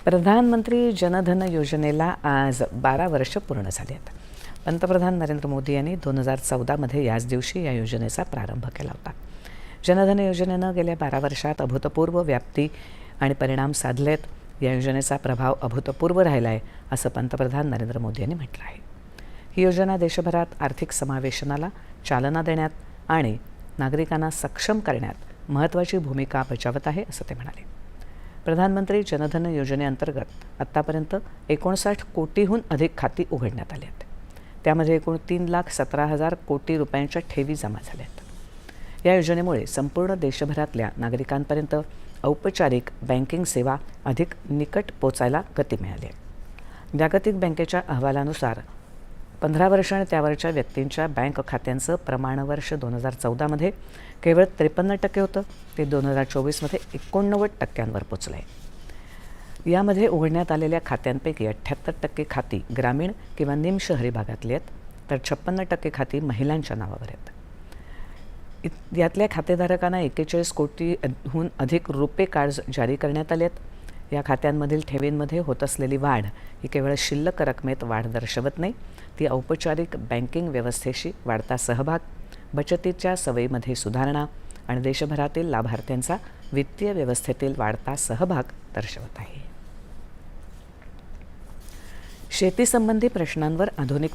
प्रधानमंत्री जनधन योजनेला आज 12 वर्ष पूर्ण झाली आहेत. पंतप्रधान नरेंद्र मोदी यांनी 2014मध्ये याच दिवशी या योजनेचा प्रारंभ केला होता. जनधन योजनेनं गेल्या 12 वर्षात अभूतपूर्व व्याप्ती आणि परिणाम साधलेत. या योजनेचा प्रभाव अभूतपूर्व राहिला आहे असं पंतप्रधान नरेंद्र मोदी यांनी म्हटलं आहे. ही योजना देशभरात आर्थिक समावेशनाला चालना देण्यात आणि नागरिकांना सक्षम करण्यात महत्त्वाची भूमिका बजावत आहे असं ते म्हणाले. प्रधानमंत्री जनधन योजनेअंतर्गत आत्तापर्यंत 59 कोटीहून अधिक खाती उघडण्यात आली आहेत. त्यामध्ये एकूण 3,17,000 कोटी रुपयांच्या ठेवी जमा झाल्या आहेत. या योजनेमुळे संपूर्ण देशभरातल्या नागरिकांपर्यंत औपचारिक बँकिंग सेवा अधिक निकट पोचायला गती मिळाली आहे. जागतिक बँकेच्या अहवालानुसार 15 वर्ष आणि त्यावरच्या व्यक्तींच्या बँक खात्यांचं प्रमाण वर्ष 2014मध्ये केवळ 53% होतं. ते 2024मध्ये 89% पोचलं आहे. यामध्ये उघडण्यात आलेल्या खात्यांपैकी 78% खाती ग्रामीण किंवा निमशहरी भागातली आहेत, तर 56% खाती महिलांच्या नावावर आहेत. यातल्या खातेधारकांना 41 कोटीहून अधिक रुपे कार्ड्स जारी करण्यात आले आहेत. या खात्यांमधील ठेवींमध्ये होत असलेली वाढ ही केवळ शिल्लक रकमेत वाढ दर्शवत नाही, ती औपचारिक बँकिंग व्यवस्थेशी वाढता सहभाग, बचतीच्या सवयीमध्ये सुधारणा आणि देशभरातील लाभार्थ्यांचा वित्तीय व्यवस्थेतील वाढता सहभाग दर्शवत आहे. शेतीसंबंधी प्रश्नांवर आधुनिक